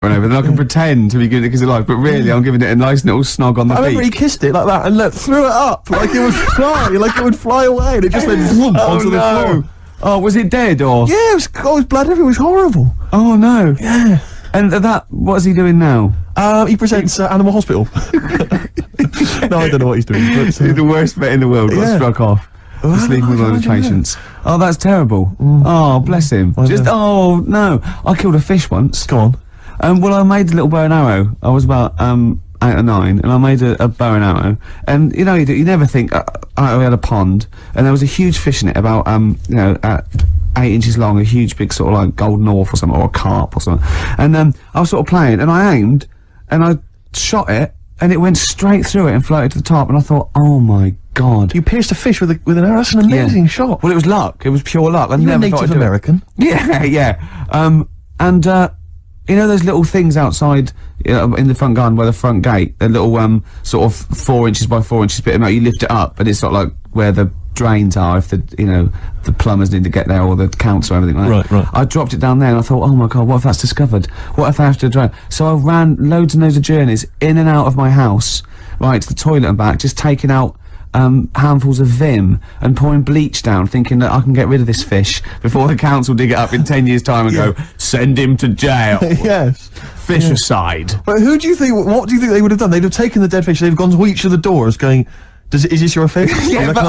whatever, then I can pretend to be giving it because of life, but really I'm giving it a nice little snog on the beak. I remember he kissed it like that and threw it up like it would fly away, and it just went onto the floor. Oh, was it dead or? Yeah, it was blood everywhere. It was horrible. Oh no. Yeah. And what's he doing now? He presents Animal Hospital. No, I don't know what he's doing. But, he's the worst vet in the world. Got struck off. Just leaving with all his patients. Oh, that's terrible. Oh, bless him. Oh no, I killed a fish once. Go on. Well, I made a little bow and arrow. I was about 8 or 9, and I made a bow and arrow. And you know, you never think. I had a pond, and there was a huge fish in it, about 8 inches long, a huge big sort of like golden orf or something, or a carp or something. And I was sort of playing, and I aimed, and I shot it, and it went straight through it and floated to the top. And I thought, oh my God! You pierced a fish with an arrow. That's an amazing shot. Well, it was luck. It was pure luck. You're a Native American. Yeah, yeah. You know those little things outside in the front garden by the front gate? The little sort of 4 inches by 4 inches bit of, you lift it up, and it's sort of like where the drains are if the plumbers need to get there, or the council or everything like that. Right. I dropped it down there and I thought, oh my God, what if that's discovered? What if I have to drain? So I ran loads and loads of journeys in and out of my house, right, to the toilet and back, just taking out handfuls of Vim and pouring bleach down, thinking that I can get rid of this fish before the council dig it up in 10 years' time and go, send him to jail. Yes. Fish aside. But what do you think they would have done? They'd have taken the dead fish, they'd have gone to each of the doors going, is this your fish? Yeah, but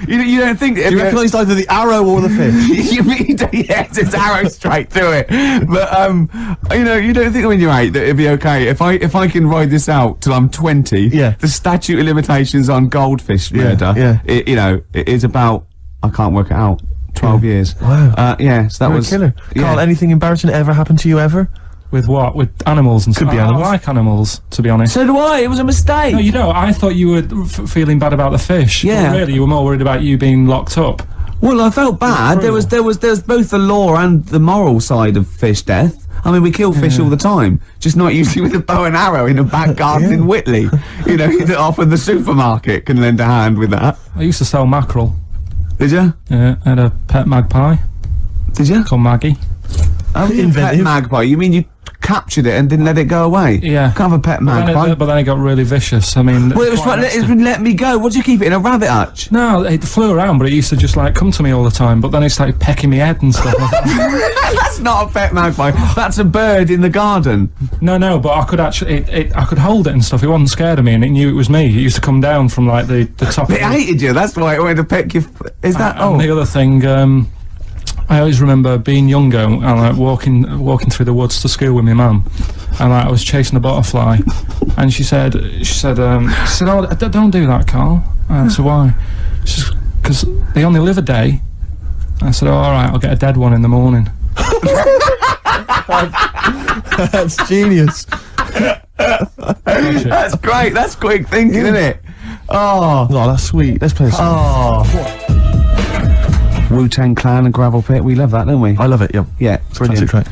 you don't think... Do you recognise either the arrow or the fish? You mean, yes, it's arrow straight through it. But, you don't think when you're 8 that it'd be okay. If I can ride this out till I'm 20, the statute of limitations on goldfish murder, it is about, I can't work it out, 12 years. Wow. So that was... killer. Carl, anything embarrassing ever happened to you ever? With what? With animals and stuff? Could be animals. I like animals, to be honest. So do I. It was a mistake. No, you don't. I thought you were feeling bad about the fish. Yeah. But really, you were more worried about you being locked up. Well, I felt bad. There was both the law and the moral side of fish death. I mean, we kill fish all the time, just not usually with a bow and arrow in a back garden in Whitley. Often the supermarket can lend a hand with that. I used to sell mackerel. Did you? Yeah, I had a pet magpie. Did you? Called Maggie. How did you pet magpie? You mean you captured it and didn't let it go away? Yeah. Can't have a pet magpie. But then it got really vicious. I mean... Well, it was right, it wouldn't let me go. What did you keep it in, a rabbit hutch? No, it flew around, but it used to just, come to me all the time, but then it started pecking me head and stuff. That's not a pet magpie. That's a bird in the garden. No, but I could actually... I could hold it and stuff. It wasn't scared of me, and it knew it was me. It used to come down from, the top It hated you, that's why it wanted to peck you. Is that... And the other thing... I always remember being younger and walking through the woods to school with my mum, and I was chasing a butterfly, and she said, "Oh, don't do that, Carl." I said, "Why?" She said, "'Cause they only live a day." I said, "Oh, all right, I'll get a dead one in the morning." That's genius. That's great. That's quick thinking, isn't it? Oh, that's sweet. Let's play a song. Wu-Tang Clan and Gravel Pit, we love that, don't we? I love it, yeah. Yeah, brilliant. Track.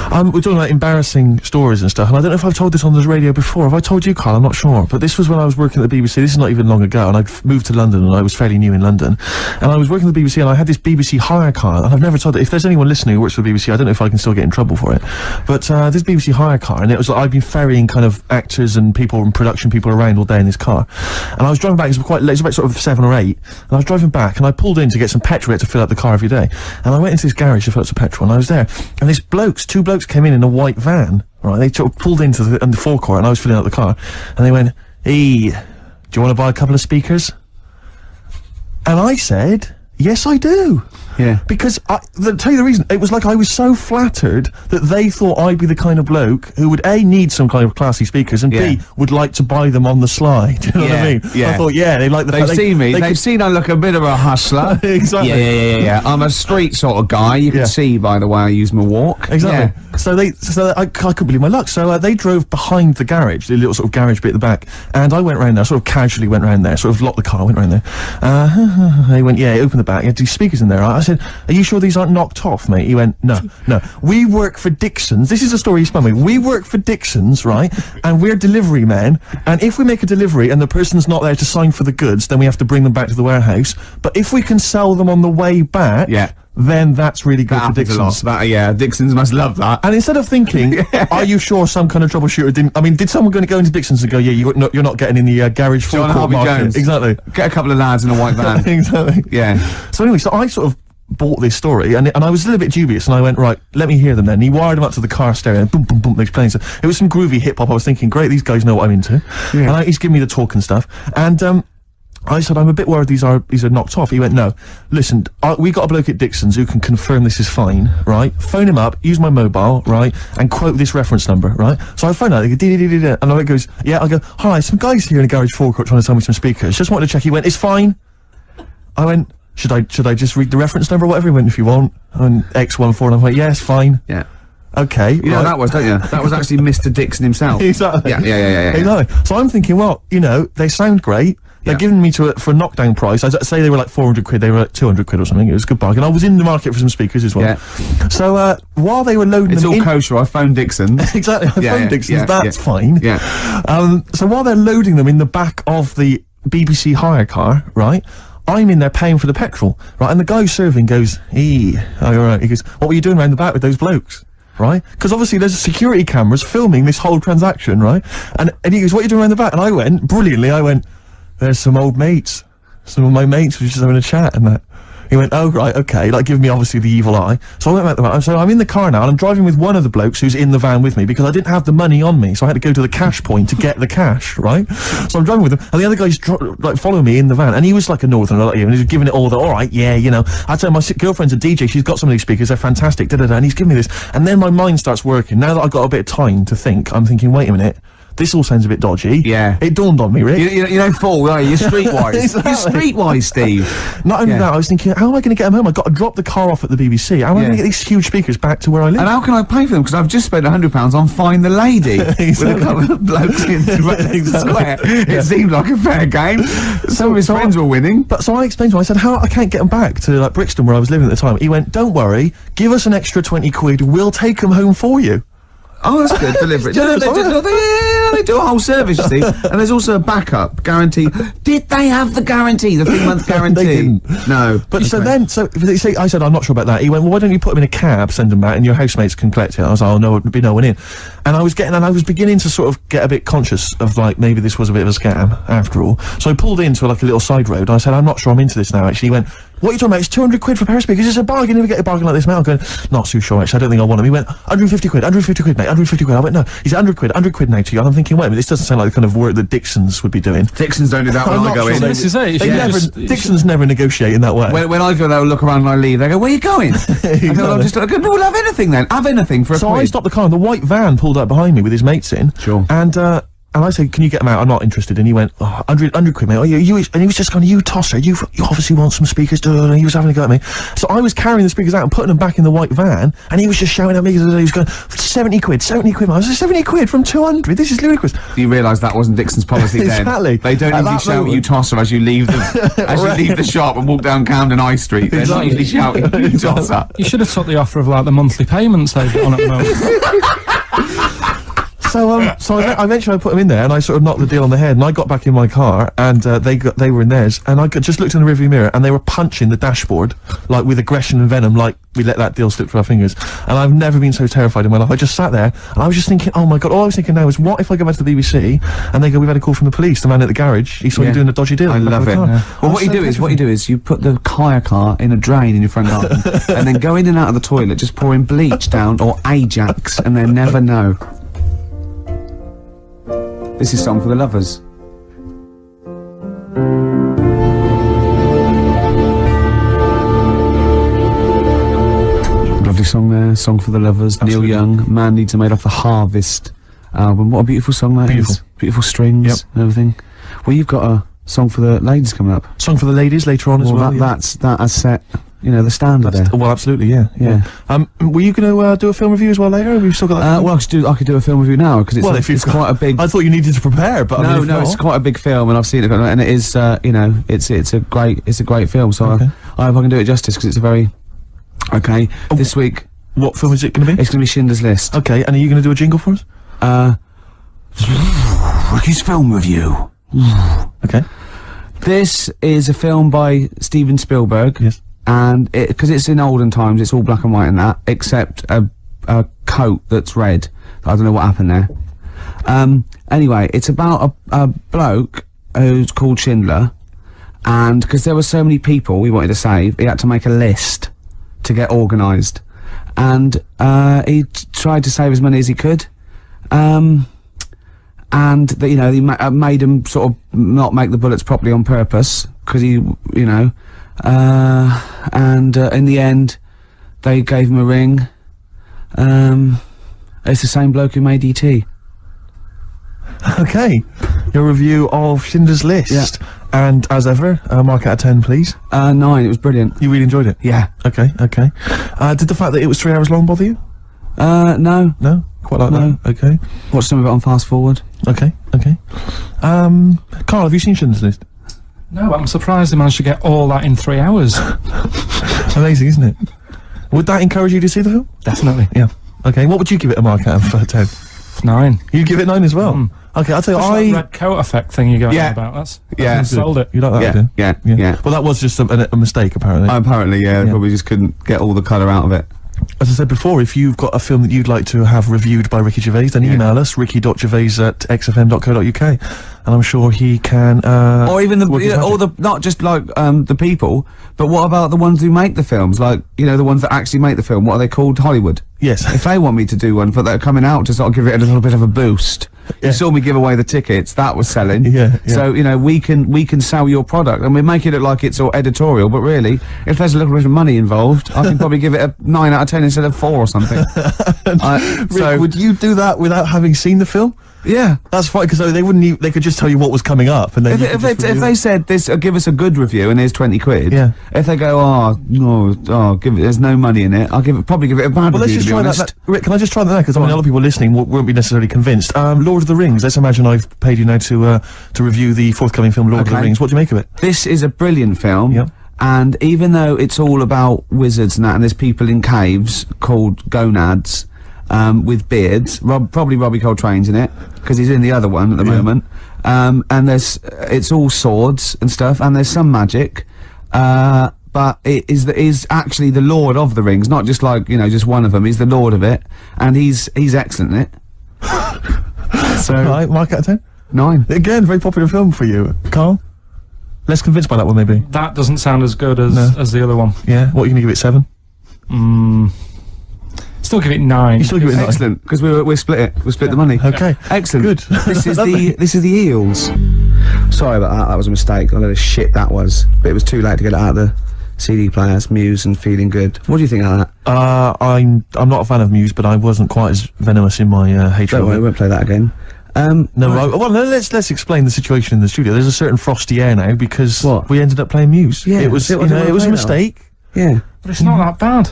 We're talking about embarrassing stories and stuff, and I don't know if I've told this on the radio before. Have I told you, Karl? I'm not sure. But this was when I was working at the BBC. This is not even long ago, and I'd moved to London, and I was fairly new in London. And I was working at the BBC, and I had this BBC hire car, and I've never told it. If there's anyone listening who works for the BBC, I don't know if I can still get in trouble for it. But this BBC hire car, and it was I've been ferrying kind of actors and people and production people around all day in this car. And I was driving back, it was quite late, it was about sort of 7 or 8, and I was driving back, and I pulled in to get some petrol. We had to fill up the car every day. And I went into this garage to fill up some petrol, and I was there, and two blokes came in a white van, right? They sort of pulled into the forecourt, and I was filling up the car, and they went, "Hey, do you want to buy a couple of speakers?" And I said, "Yes, I do." Yeah. Because, to tell you the reason, it was like I was so flattered that they thought I'd be the kind of bloke who would A, need some kind of classy speakers, and B, would like to buy them on the sly. Do you know what I mean? Yeah. I thought, they like the fact... They've seen me. They've seen I look a bit of a hustler. Exactly. Yeah. I'm a street sort of guy. You can see by the way I use my walk. Exactly. Yeah. So I couldn't believe my luck. So they drove behind the garage, the little sort of garage bit at the back, and I went round there, sort of casually went round there, sort of locked the car, went round there. They went, open the back, you had 2 speakers in there. I said, "Are you sure these aren't knocked off, mate?" He went, no. We work for Dixon's. This is a story he spun me. We work for Dixon's, right? And we're delivery men. And if we make a delivery and the person's not there to sign for the goods, then we have to bring them back to the warehouse. But if we can sell them on the way back, then that's really good That for happens a lot. Dixon's. Yeah, Dixon's must love that. And instead of thinking, are you sure some kind of troubleshooter didn't... I mean, did someone go into Dixon's and go, yeah, you're not getting in the garage John forecourt Harvey market? Jones. Exactly. Get a couple of lads in a white van. Exactly. Yeah. So anyway, so I sort of bought this story, and I was a little bit dubious, and I went, right, let me hear them then. And he wired them up to the car stereo, and boom, boom, boom, they're playing. So it was some groovy hip-hop. I was thinking, great, these guys know what I'm into. Yeah. And he's giving me the talk and stuff. And I said, I'm a bit worried these are knocked off. He went, no, listen, we got a bloke at Dixon's who can confirm this is fine, right? Phone him up, use my mobile, right? And quote this reference number, right? So I phone out, they go, dee-dee-dee-dee-dee, and I goes, yeah, I go, hi, some guys here in a garage forecourt trying to sell me some speakers. Just wanted to check. He went, it's fine. I went, should I just read the reference number or whatever? He went, if you want. And X14, and I went, yeah, it's fine. Yeah. Okay. You know that was, don't you? That was actually Mr. Dixon himself. Exactly. Yeah. Exactly. So I'm thinking, well, you know, they sound great. They're giving me for a knockdown price. I'd say they were like 400 quid, they were like 200 quid or something. It was a good bargain. I was in the market for some speakers as well. Yeah. So, while they were loading It's them all kosher. I phoned Dixon. Exactly. I phoned Dixon's, that's fine. Yeah. So while they're loading them in the back of the BBC hire car, right, I'm in there paying for the petrol, right, and the guy serving goes, oh, all right. He goes, what were you doing around the back with those blokes? Right? Because obviously there's security cameras filming this whole transaction, right? And he goes, what are you doing around the back? And I went, brilliantly, there's some old mates. Some of my mates were just having a chat and that. He went, oh, right, okay, like giving me obviously the evil eye. So I went back to the van. So I'm in the car now and I'm driving with one of the blokes who's in the van with me because I didn't have the money on me. So I had to go to the cash point to get the cash, right? So I'm driving with him and the other guy's like following me in the van and he was like a northerner like you and he was giving it all the, all right, yeah, you know. I tell my girlfriend's a DJ, she's got some of these speakers, they're fantastic, da-da-da, and he's giving me this. And then my mind starts working. Now that I've got a bit of time to think, I'm thinking, wait a minute. This all sounds a bit dodgy. Yeah. It dawned on me, Rick. You don't fall, are you? You're streetwise. Exactly. You're streetwise, Steve. Not only that, I was thinking, how am I going to get them home? I've got to drop the car off at the BBC. How am I going to get these huge speakers back to where I live? And how can I pay for them? Because I've just spent £100 on Find the Lady with a couple of blokes in the square. It seemed like a fair game. Some of his friends were winning. But so I explained to him, I said, I can't get them back to like Brixton where I was living at the time. He went, don't worry, give us an extra 20 quid, we'll take them home for you. Oh, that's good. Deliberate. They do a whole service, you see. And there's also a backup guarantee. Did they have the guarantee? The 3-month guarantee? They didn't. No. But so then, I said, I'm not sure about that. He went, well, why don't you put them in a cab, send them back, and your housemates can collect it? I was like, oh, no, there'd be no one in. And I was beginning to sort of get a bit conscious of, like, maybe this was a bit of a scam, after all. So I pulled into, like, a little side road, and I said, I'm not sure I'm into this now, actually. He went, what are you talking about? It's 200 quid for a pair of speakers. It's a bargain. You never get a bargain like this, mate. I'm going, not too sure, actually. I don't think I want them. He went, 150 quid, 150 quid, mate, 150 quid. I went, no, he's 100 quid now to you. And I'm thinking, wait a minute, this doesn't sound like the kind of work that Dixon's would be doing. Dixon's don't do that when I go in. This is it. Dixon's never negotiate in that way. When I go, they'll look around and I leave. They go, where are you going? I go, I'm just like, we'll have anything then. Have anything for a So quid. I stopped the car and the white van pulled up behind me with his mates in. Sure. And I said, can you get them out? I'm not interested. And he went, oh, 100 quid, mate. Oh, and he was just going, you tosser, you obviously want some speakers. And he was having a go at me. So I was carrying the speakers out and putting them back in the white van. And he was just shouting at me because he was going, 70 quid, mate. I was like, 70 quid from 200? This is ludicrous. You realise that wasn't Dixon's policy then. Exactly. They don't At usually that shout moment. you tosser as you leave the, you leave the shop and walk down Camden High Street. They're not usually shouting you tosser. You should have took the offer of like the monthly payments they've got on at the moment. So eventually I put them in there and I sort of knocked the deal on the head and I got back in my car and they were in theirs and I just looked in the rearview mirror and they were punching the dashboard like with aggression and venom like we let that deal slip through our fingers. And I've never been so terrified in my life. I just sat there and I was just thinking, oh my god, all I was thinking now is what if I go back to the BBC and they go, we've had a call from the police, the man at the garage, he saw you doing a dodgy deal. I love it. Yeah. Well, what you do is you put the hire car in a drain in your front garden and then go in and out of the toilet just pouring bleach down or Ajax and they never know. This is Song for the Lovers. Lovely song there, Song for the Lovers, Absolutely. Neil Young, Man Needs a Made Off the Harvest album. What a beautiful song that is. Beautiful strings and everything. Well, you've got a song for the ladies coming up. Song for the ladies later on as well. That has set, you know, the standard there. Well, absolutely, yeah. Were you going to do a film review as well later? We've still got that. Well, I could do a film review now because it's quite a big. I thought you needed to prepare, but I mean, if not, it's quite a big film, and I've seen it, and it is, you know, it's a great film. So Okay. I hope I can do it justice because it's a very this week. What film is it going to be? It's going to be Schindler's List. Okay, and are you going to do a jingle for us? Ricky's film review. Okay. This is a film by Steven Spielberg. Yes. and because it's in olden times, it's all black and white and that, except a coat that's red. I don't know what happened there. Anyway, it's about a bloke who's called Schindler, and because there were so many people he wanted to save, he had to make a list to get organised, and he tried to save as many as he could, and you know, he made him sort of not make the bullets properly on purpose, because he, you know, and in the end they gave him a ring. It's the same bloke who made E.T. Okay, your review of Schindler's List. Yeah. And as ever, mark out of 10, please. 9, it was brilliant. You really enjoyed it? Yeah. Okay, okay. Did the fact that it was 3 hours long bother you? No. No? Quite like No. that? Okay. Watched some of it on fast forward. Okay, okay. Karl, have you seen Schindler's List? No, I'm surprised they managed to get all that in 3 hours. Amazing, isn't it? Would that encourage you to see the film? Definitely. Yeah. Okay, what would you give it a mark out of 10? 9. You'd give it 9 as well? Okay, I'll tell you, That red coat effect thing you're going Yeah. on about, that's Yeah. sold it. You like that, Yeah, do you? yeah. Well, that was just a mistake, apparently. Apparently, yeah, they probably just couldn't get all the colour out of it. As I said before, if you've got a film that you'd like to have reviewed by Ricky Gervais, then email us, ricky.gervais@xfm.co.uk, and I'm sure he can, Or even work his or magic. not just like the people, but what about the ones who make the films? Like, you know, the ones that actually make the film. What are they called? Hollywood. Yes. If they want me to do one for that are coming out to sort of give it a little bit of a boost. Yeah. You saw me give away the tickets, that was selling. Yeah, yeah. So, you know, we can sell your product, and we make it look like it's all editorial, but really, if there's a little bit of money involved, I can probably give it a 9 out of 10 instead of 4 or something. Rick, would you do that without having seen the film? Yeah. That's fine, because they wouldn't. They could just tell you what was coming up, and then If they said this, give us a good review and here's 20 quid. Yeah. If they go, there's no money in it, probably give it a bad Well, let's review. just to be try honest. that. Rick, can I just try that? Because I mean, a lot of people listening won't be necessarily convinced. Lord of the Rings. Let's imagine I've paid you now to review the forthcoming film Lord of the Okay. Rings. What do you make of it? This is a brilliant film. Yep. And even though it's all about wizards and that, and there's people in caves called gonads, with beards, probably Robbie Coltrane's in it, because he's in the other one at the moment. And it's all swords and stuff, and there's some magic, but it is actually the Lord of the Rings, not just like, you know, just one of them. He's the Lord of it, and he's excellent in it. So, Right, mark out of 10. 9. Again, very popular film for you, Karl. Less convinced by that one, maybe. That doesn't sound as good as the other one. Yeah. What are you gonna give it? 7? Still give it 9. You still give it 9. Excellent, because we split it. We split the money. Okay. Excellent. Good. This is Lovely. this is the Eels. Sorry about that. That was a mistake. I know the shit that was, but it was too late to get it out of the CD players. Muse and Feeling Good. What do you think of that? I'm not a fan of Muse, but I wasn't quite as venomous in my hatred Don't of worry, it. we won't play that again. No, well, no, let's explain the situation in the studio. There's a certain frosty air now because What? we ended up playing Muse. Yeah, it was, I you didn't know, wanna it was a play that mistake. Yeah. But it's not that bad.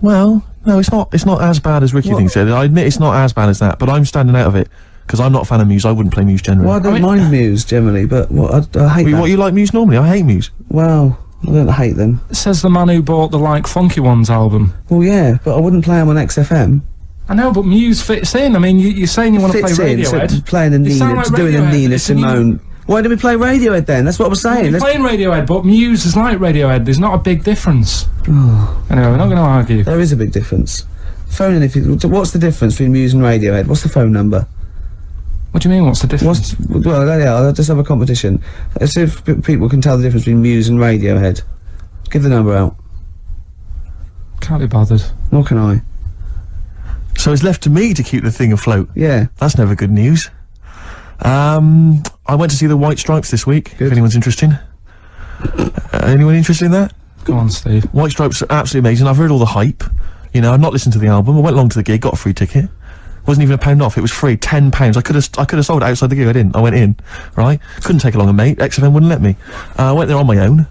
Well, no, it's not as bad as Ricky thinks it. I admit it's not as bad as that, but I'm standing out of it because I'm not a fan of Muse. I wouldn't play Muse generally. Well, I don't mind Muse generally, but I hate that. What, you like Muse normally? I hate Muse. Well, I don't hate them. Says the man who bought the Like Funky Ones album. Well, yeah, but I wouldn't play them on XFM. I know, but Muse fits in. I mean, you're saying you want to play Fits in, so Radiohead. playing a You sound Nina, like doing a Radiohead, Nina it's a new- Simone. Why don't we play Radiohead then? That's what I was saying. You're Let's- playing Radiohead, but Muse is like Radiohead. There's not a big difference. Anyway, we're not going to argue. There is a big difference. Phone in if you. What's the difference between Muse and Radiohead? What's the phone number? What do you mean, what's the difference? Well, yeah, I'll just have a competition. Let's see if people can tell the difference between Muse and Radiohead. Give the number out. Can't be bothered. Nor can I. So it's left to me to keep the thing afloat. Yeah. That's never good news. I went to see the White Stripes this week. Good. If anyone's interested. Anyone interested in that? Go on, Steve. White Stripes are absolutely amazing. I've heard all the hype. You know, I've not listened to the album. I went along to the gig, got a free ticket. Wasn't even £1 off. It was free, £10. I could have sold it outside the gig. I didn't. I went in, right? Couldn't take along a mate. XFM wouldn't let me. I went there on my own.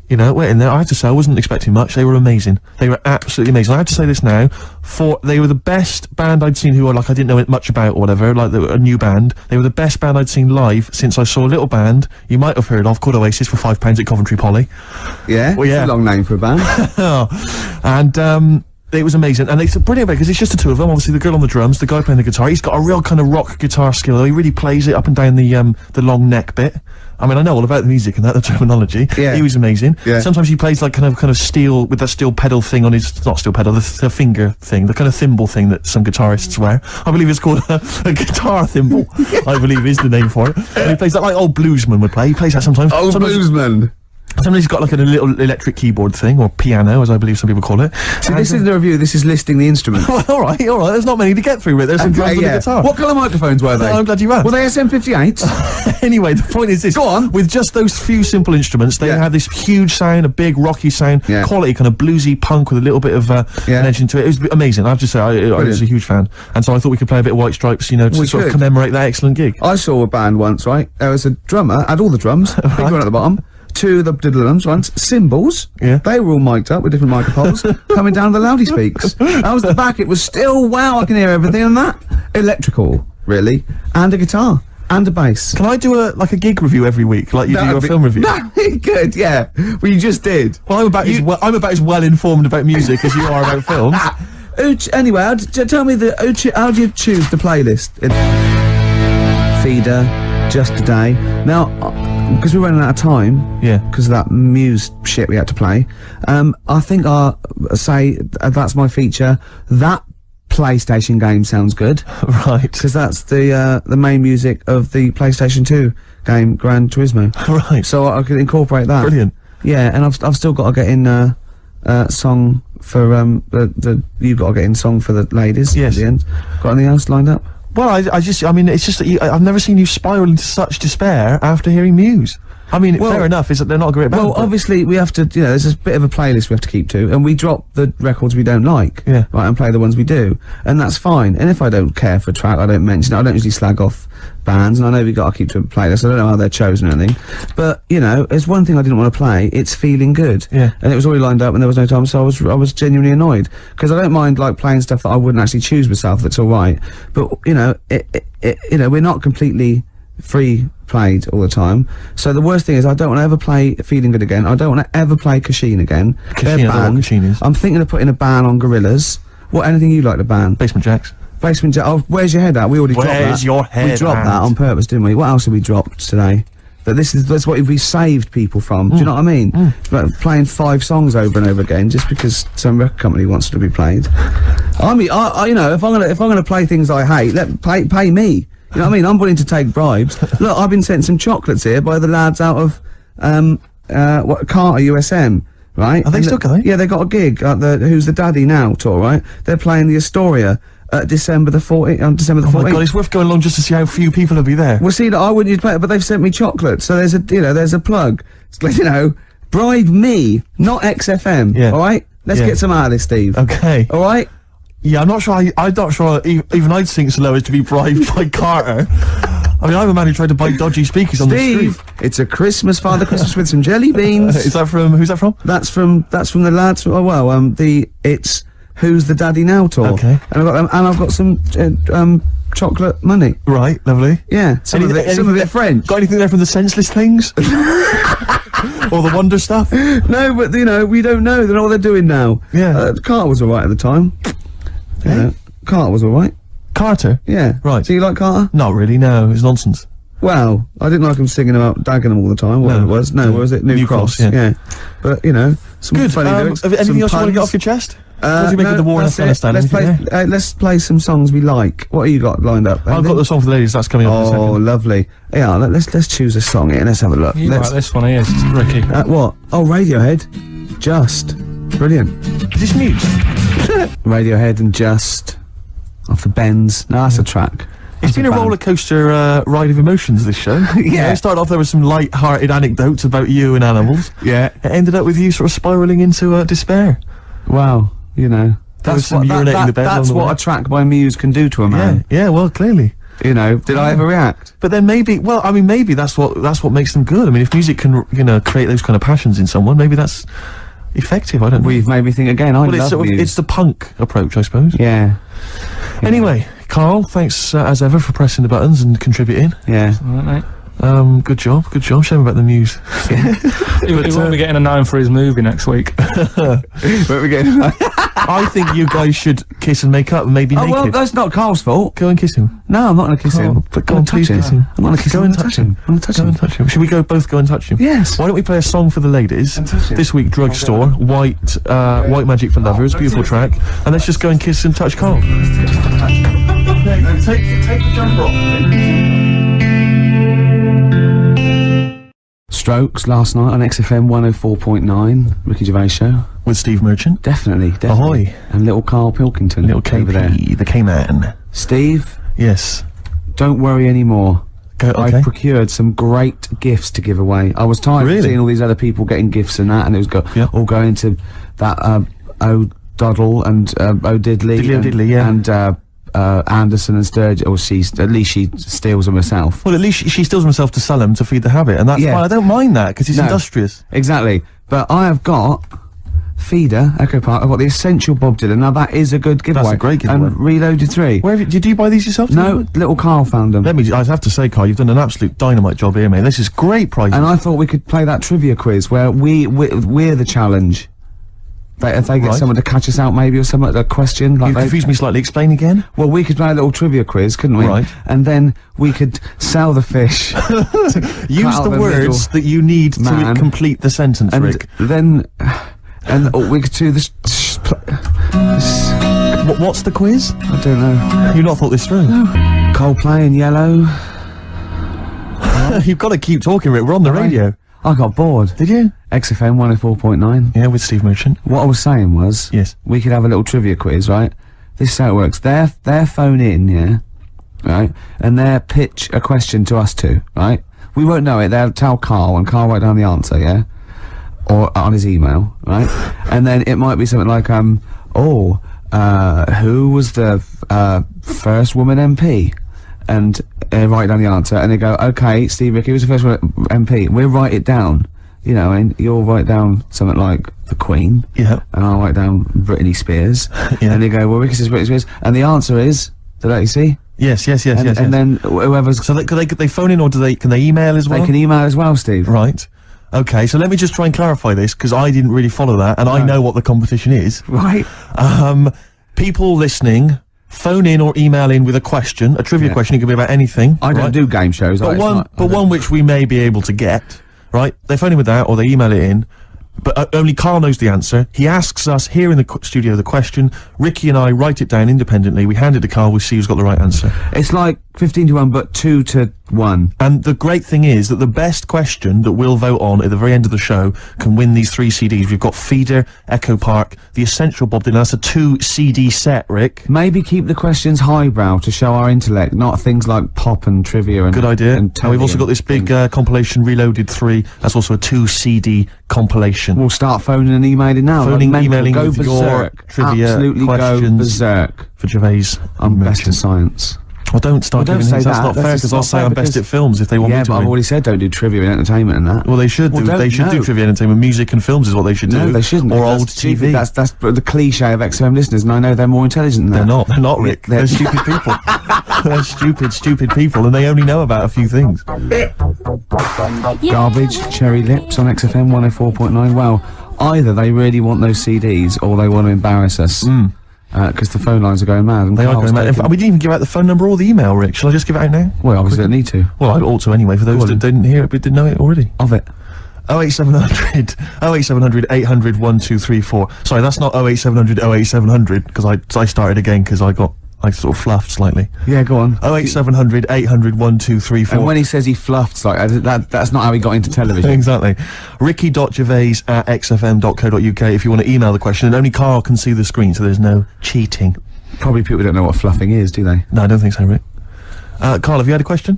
You know, went in there. I have to say, I wasn't expecting much. They were amazing. They were absolutely amazing. I have to say this now. They were the best band I'd seen who I didn't know much about or whatever. Like, they were a new band. They were the best band I'd seen live since I saw a little band you might have heard of called Oasis for £5 at Coventry Poly. Yeah? Well, yeah. It's a long name for a band. And it was amazing, and it's brilliant because it's just the two of them. Obviously, the girl on the drums, the guy playing the guitar. He's got a real kind of rock guitar skill. He really plays it up and down the long neck bit. I mean, I know all about the music and that, the terminology. Yeah. He was amazing. Yeah. Sometimes he plays like kind of steel, with that steel pedal thing on his, not steel pedal, the finger thing, the kind of thimble thing that some guitarists wear. I believe it's called a guitar thimble, I believe is the name for it. And he plays that like old bluesman would play. He plays that sometimes. Bluesman. Sometimes he's got like a little electric keyboard thing, or piano, as I believe some people call it. See, this isn't a review, this is listing the instruments. Well, all right. There's not many to get through, but there's some drums and a guitar. What colour microphones were they? I'm glad you asked. Were they SM58s? Anyway, the point is this. Go on. With just those few simple instruments, they had this huge sound, a big rocky sound, quality, kind of bluesy punk with a little bit of an edge into it. It was amazing. I have to say, I was a huge fan. And so I thought we could play a bit of White Stripes, you know, to sort of commemorate that excellent gig. I saw a band once, right? There was a drummer, had all the drums, big one at the bottom, two of the diddle-drums once, cymbals, they were all mic'd up with different microphones, coming down the loudy speaks. I was at the back, it was still, wow, I can hear everything on that. Electrical, really, and a guitar. And a bass. Can I do a gig review every week, like you do your film review? No, good, yeah. Well, you just did. Well, I'm about as well informed about music as you are about films. Anyway, tell me how do you choose the playlist? Feeder, Just Today. Now, because we're running out of time, because of that Muse shit we had to play, I think I'll say that's my feature. That PlayStation game sounds good, right? Because that's the main music of the PlayStation 2 game Gran Turismo, right? So I could incorporate that. Brilliant. Yeah, and I've still got to get in song for you've got to get in song for the ladies. Yes. At the end. Got anything else lined up? Well, I mean, it's just that I've never seen you spiral into such despair after hearing Muse. I mean, fair enough, is that they're not a great band. Well, obviously, we have to, there's a bit of a playlist we have to keep to, and we drop the records we don't like, right, and play the ones we do, and that's fine. And if I don't care for a track, I don't mention it. I don't usually slag off bands, and I know we got to keep to a playlist. I don't know how they're chosen or anything, but, there's one thing I didn't want to play, it's Feeling Good. Yeah. And it was already lined up, and there was no time, so I was genuinely annoyed, because I don't mind, like, playing stuff that I wouldn't actually choose myself, that's alright, but, we're not completely free played all the time. So the worst thing is I don't want to ever play Feeling Good again. I don't want to ever play Kashin again. Kashin, I don't know what Kashin is. I'm thinking of putting a ban on Gorillaz. Anything you like to ban? Basement Jacks. Basement Jacks. Oh, Where's Your Head At? We already dropped that. Where's Your Head We dropped that on purpose, didn't we? What else have we dropped today? But that's what we saved people from. Do you know what I mean? Like playing 5 songs over and over again just because some record company wants it to be played. I mean, if I'm gonna play things I hate, pay me. You know what I mean? I'm willing to take bribes. Look, I've been sent some chocolates here by the lads out of Carter USM, right? Are they still going? Yeah, they got a gig at the Who's the Daddy Now tour, right? They're playing the Astoria on December the 14th. Oh my God, it's worth going along just to see how few people will be there. Well, see, I wouldn't use play it, but they've sent me chocolates, so there's a plug. It's like, bribe me, not XFM. Yeah. All right, let's get some out of this, Steve. Okay. All right. Yeah, I'm not sure. I'm not sure even I'd sink so low as to be bribed by Carter. I mean, I'm a man who tried to buy dodgy speakers on the street. Steve, it's a Christmas, Father Christmas with some jelly beans. Is that from? Who's that from? That's from the lads. Oh well, it's Who's the Daddy Now tour. Okay. And I've got some chocolate money. Right, lovely. Yeah, some of it French. Got anything there from the Senseless Things? Or the Wonder Stuff? No, but we don't know. They know what they're doing now. Yeah. Carter was alright at the time. Carter was alright. Carter? Yeah. Right. Do you like Carter? Not really, no. It's nonsense. Well, I didn't like him singing about Dagenham all the time, whatever it was. No, what was it? New Cross. Yeah. But, some good. funny lyrics. Anything else you want to get off your chest? What do you make of the war in Afghanistan? Let's play some songs we like. What have you got lined up? I've got the song for the ladies, that's coming up in a second. Oh, lovely. Yeah, let's choose a song here, let's have a look. You like this one here, Ricky. What? Oh, Radiohead. Just. Brilliant. Is this Muse? Radiohead and Just. Off the Bends. No, that's a track. It's been a roller coaster ride of emotions, this show. Yeah. It started off, there was some light-hearted anecdotes about you and animals. Yeah. It ended up with you sort of spiralling into despair. Wow, that's what a track by Muse can do to a man. Yeah, well, clearly. Did I ever react? But then maybe that's what makes them good. I mean, if music can, create those kind of passions in someone, maybe that's effective. I don't know. Well, you've made me think again. I love Muse. It's the punk approach, I suppose. Yeah. Anyway, Carl, thanks as ever for pressing the buttons and contributing. Yeah. All right, mate. Good job. Shame about the Muse. He won't be getting a 9 for his movie next week. Won't be getting I think you guys should kiss and make up, maybe naked. well, that's not Carl's fault. Go and kiss him. No, I'm not going to kiss him. But go and please kiss him. I'm not going to kiss him. Go and touch him. I'm going to touch Go him. and touch him. Should we both go and touch him? Yes. Why don't we play a song for the ladies? This week, Drugstore, White Magic for Lovers, beautiful track. And let's just go and kiss and touch Karl. Take the jumper off. Strokes last night on XFM 104.9, Ricky Gervais show. With Steve Merchant. Definitely. Ahoy. And little Karl Pilkington. Little over there. KP, the K-Man. Steve, Yes. don't worry anymore. Okay. I procured some great gifts to give away. I was tired Really? of seeing all these other people getting gifts and that, and it was all going to that O'Doddle and O'Diddley. Diddley, yeah. And Anderson and Sturgis, or at least she steals them herself. Well, at least she steals herself to sell them to feed the habit, and that's Yeah. fine. I don't mind that, because it's No. industrious. Exactly. But I have got Feeder, Echo Park, I've got the Essential Bob Dylan. Now that is a good giveaway. a great giveaway. And Reloaded 3. Did you buy these yourself? No, little Karl found them. I have to say, Karl, you've done an absolute dynamite job here, mate. This is great prizes. And I thought we could play that trivia quiz where we're the challenge. If they get Right. someone to catch us out, maybe, or something, a question like You confused me slightly. Explain again. Well, we could play a little trivia quiz, couldn't we? Right. And then we could sell the fish. Use out the the words that you need to man. complete the sentence, and Rick. then, we could do this. What's the quiz? I don't know. You've not thought this through. Coldplay in Yellow. You've got to keep talking, Rick. We're on the radio. I got bored. Did you? XFM 104.9. Yeah, with Steve Merchant. What I was saying was, Yes. we could have a little trivia quiz, right? This is how it works. Their phone in, yeah, right, and they'll pitch a question to us two, right? We won't know it. They'll tell Karl, and Karl write down the answer, yeah, or on his email, right? And then it might be something like, who was the first woman MP? And write down the answer, and they go, okay, Steve, Ricky, who was the first woman MP? We'll write it down. You know, and you'll write down something like the Queen, Yeah. and I'll write down Britney Spears, Yeah. and they go, well, Ricky says Britney Spears, and the answer is, did that you see? Yes. And then whoever's, So could they phone in, or can they email as well? they can email as well, Steve. Right. Okay, so let me just try and clarify this, because I didn't really follow that, and I know what the competition is. Right. People listening, phone in or email in with a question, a trivia question. It could be about anything. I don't right? do game shows. But I one which we may be able to get, right? They phone in with that, or they email it in. But only Karl knows the answer. He asks us here in the studio the question. Ricky and I write it down independently. We hand it to Karl. We see who's got the right answer. It's like 15 to 1, but 2 to 1. And the great thing is that the best question that we'll vote on at the very end of the show can win these 3 CDs. We've got Feeder, Echo Park, the Essential Bob Dylan. That's a 2 CD set, Rick. Maybe keep the questions highbrow to show our intellect, not things like pop and trivia and Good idea. And And we've also got this big compilation, Reloaded 3. That's also a 2 CD compilation. We'll start phoning and emailing now. Phoning, like mental. emailing Go with your berserk. trivia Absolutely questions. go berserk. For Gervais. I'm best at Merchant. science. Well, don't start Well, don't giving say hints. That's that. not That's fair, just because I'll not say fair I'm best because- at films if they want me Yeah, to but I've win. already said don't do trivia and entertainment and that. Well, they should Well, do. don't- They should no. do trivia entertainment. Music and films is what they should do. No, they shouldn't. Or That's old stupid. TV. That's the cliche of XFM listeners, and I know they're more intelligent than that. They're not. They're not, Rick. They're- They're stupid people. They're stupid people, and they only know about a few things. Garbage, Cherry Lips on XFM 104.9. Well, either they really want those CDs, or they want to embarrass us. Because the phone lines are going mad. And They are Karl's going mad. In taking- fact, we didn't even give out the phone number or the email, Rick. Shall I just give it out now? Well, obviously don't need to. Well, I ought to anyway, for those Go that on. didn't hear it but didn't know it already. Of it. 08700 800 1234. Sorry, that's not 08700 08700, because I started again because I sort of fluffed slightly. Yeah, go on. 08700 800 1234. And when he says he fluffed, like, that's not how he got into television. Exactly. Ricky.gervais@xfm.co.uk if you want to email the question, and only Karl can see the screen, so there's no cheating. Probably people don't know what fluffing is, do they? No, I don't think so, Rick. Karl, have you had a question?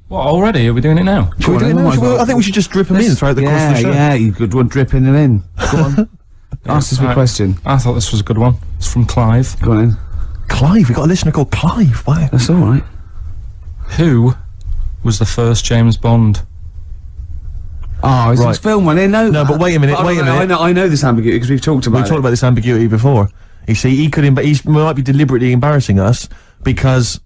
What, already? Are we doing it now? Should we do it now? I think we should just drip them in throughout the course of the show. Yeah, you could one dripping them in. Go on. Ask us a Right. question. I thought this was a good one. It's from Clive. Go on in. Clive, we got a listener called Clive. Wow. That's alright. Who was the first James Bond? Oh, is Right. this film one in? No, but wait a minute, wait a minute. I know this ambiguity because we've talked about We it. talked about this ambiguity before. You see, he might be deliberately embarrassing us because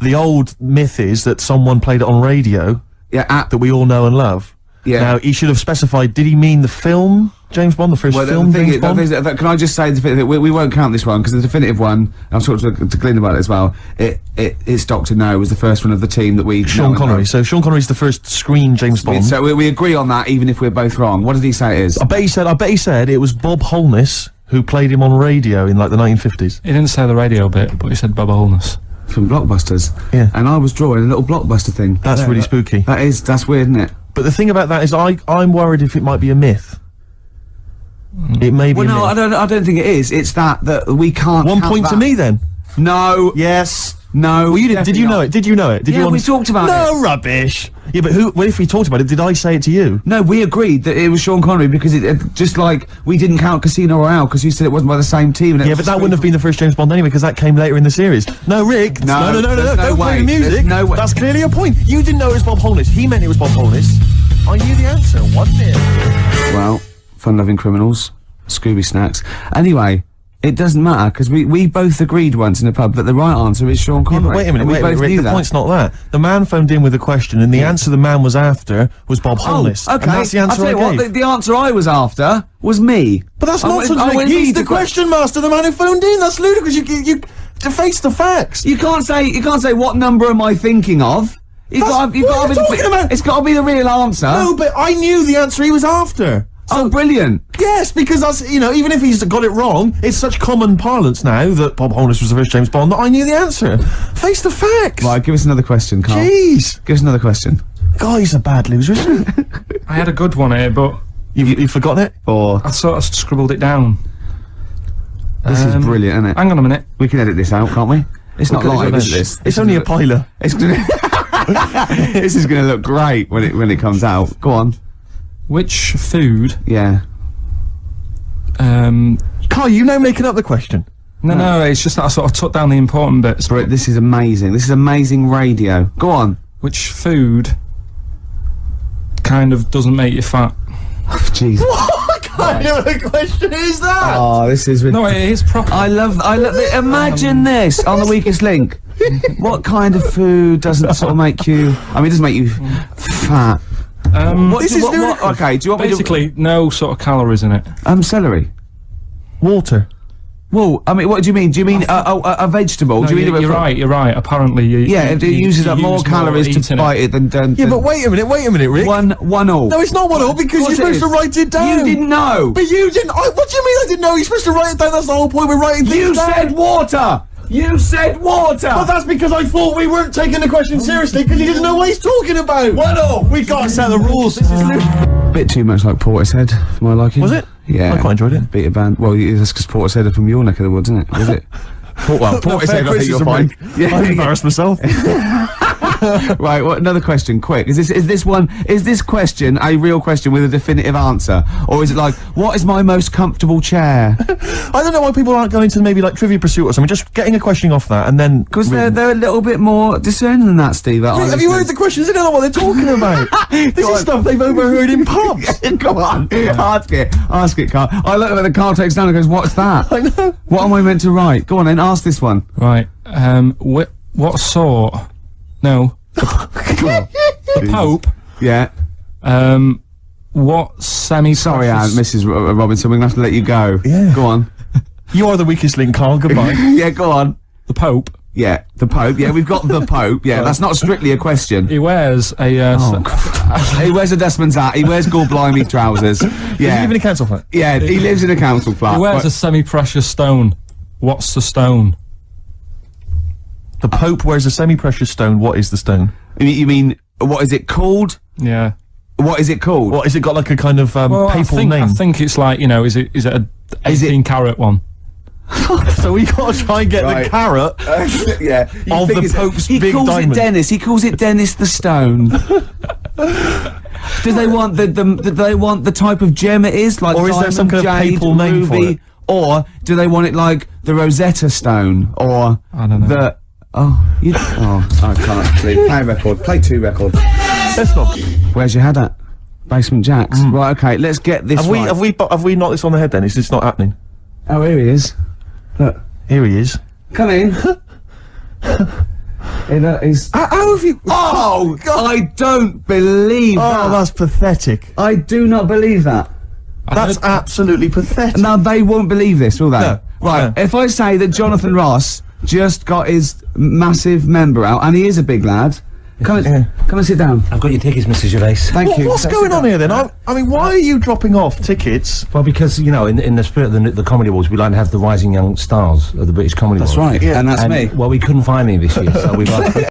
the old myth is that someone played it on radio Yeah, that we all know and love. Yeah. Now, he should have specified, did he mean the film James Bond, the first film James Bond? Can I just say, we won't count this one, because the definitive one, I've talked to Glyn about it as well, it's Dr. No was the first one of the team that we... Sean Connery. So Sean Connery's the first screen James Bond. So we agree on that, even if we're both wrong. What did he say it is? I bet he said it was Bob Holness who played him on radio in, like, the 1950s. He didn't say the radio bit, but he said Bob Holness. From Blockbusters. Yeah. And I was drawing a little Blockbuster thing. That's really spooky. That's weird, isn't it? But the thing about that is I'm worried if it might be a myth. It may be a myth. I don't think it is. It's that we can't... 1 point to me, then. No. Yes. No. Well, did you know it? Did you know it? We talked about it. No rubbish. Yeah, but what if we talked about it? Did I say it to you? No, we agreed that it was Sean Connery because it just like we didn't count Casino Royale because you said it wasn't by the same team. And yeah, but that wouldn't have been the first James Bond anyway because that came later in the series. No, Rick. No. Don't play the music. No way. That's clearly a point. You didn't know it was Bob Holness. He meant it was Bob Holness. I knew the answer. 1-0. Well, fun-loving criminals, Scooby snacks. Anyway. It doesn't matter, because we both agreed once in a pub that the right answer is Sean Connery. Yeah, but wait a minute, Rick, the point's not that. The man phoned in with a question, and the answer the man was after was Bob Holness. Oh, okay. And that's the answer I gave. What, the answer I was after was me. But that's nonsense, Rick. He's the question master, the man who phoned in. That's ludicrous. You face the facts. You can't say what number am I thinking of. It's got to be the real answer. No, but I knew the answer he was after. Oh, brilliant. Yes, because that's, even if he's got it wrong, it's such common parlance now that Bob Holness was the first James Bond that I knew the answer. Face the facts. Right, give us another question, Karl. Jeez. Give us another question. God, he's a bad loser, isn't he? I had a good one here, but... You've forgotten it? Or... I sort of scribbled it down. This is brilliant, isn't it? Hang on a minute. We can edit this out, can't we? It's not live, is this? It's only a piler. It's gonna... This is going to look great when it comes out. Go on. Which food... Yeah. Karl, you know making up the question. No, it's just that I sort of took down the important bits. But this is amazing. This is amazing radio. Go on. Which food kind of doesn't make you fat? Jeez. What kind of a question is that? Oh, this is... No, it is proper. I love imagine this on the Weakest Link. What kind of food doesn't sort of make you... I mean, it doesn't make you fat. Okay, do you want basically no sort of calories in it? Celery. Water. Well, I mean, what do you mean? Do you mean a vegetable? No, do you mean you're right. Apparently, it uses up more calories to bite it than. Yeah, but wait a minute, Rick. One all. No, it's not 1-all because you're supposed to write it down. You didn't know. But you didn't. What do you mean I didn't know? You're supposed to write it down. That's the whole point. We're writing things down. You said water. You said water! But that's because I thought we weren't taking the question seriously because he didn't know what he's talking about! 1-all! We gotta set the rules, this is bit too much like Portishead, for my liking. Was it? Yeah. I quite enjoyed it. Beat a band. Well, that's because Portishead are from your neck of the woods, isn't it? Was it? Portishead, I think you'll find. Yeah, I've embarrassed myself. Right, another question, quick. Is this question a real question with a definitive answer? Or is it like, what is my most comfortable chair? I don't know why people aren't going to maybe like Trivia Pursuit or something, just getting a question off that and then... Because they're a little bit more discerning than that, Steve. Have you heard the questions? They don't know what they're talking about. This is stuff they've overheard in pubs. Come on, ask it, Karl. I look at the Karl takes down and goes, what's that? I know. What am I meant to write? Go on then, ask this one. Right, what sort... No. The Pope. Yeah. What semi... Sorry, Mrs. Robinson, we're going to have to let you go. Yeah. Go on. You are the weakest link, Karl. Goodbye. Yeah, go on. The Pope. Yeah, the Pope. Yeah, we've got the Pope. Yeah, that's not strictly a question. He wears a... he wears a dustman's hat. He wears gore-blimey trousers. Yeah. Does he live in a council flat? Yeah, he lives in a council flat. He wears a semi-precious stone. What's the stone? The Pope wears a semi-precious stone. What is the stone? You mean, what is it called? Yeah. What is it called? What, is it got like a kind of papal name? I think it's like, is it a 18-carat one? So we gotta try and get the carrot yeah, of the Pope's big diamond. He calls it Dennis. He calls it Dennis the Stone. Do they want the type of gem it is? Like, or is there some kind of papal name for it? Or do they want it like the Rosetta Stone? Or I don't know. I can't. Play 2 records. Let's not. Where's your head at? Basement Jacks. Right, okay, let's get this right. Have we knocked this on the head then? Is this not happening? Oh, here he is. Look. Here he is. Come in. It is. How have you? Oh, God! I don't believe Oh, that. that's pathetic. I do not believe that. That's absolutely pathetic. Now they won't believe this, will they? No. Right. No. If I say that Jonathan Ross just got his massive member out, and he is a big lad, come and sit down. I've got your tickets, Mr. Gervais. Thank you. What's going on here then? I mean, why are you dropping off tickets? Well, because, you know, in the spirit of the Comedy Awards, we like to have the rising young stars of the British Comedy Awards. That's right. Yeah. And that's And, me. well, we couldn't find any this year, so we've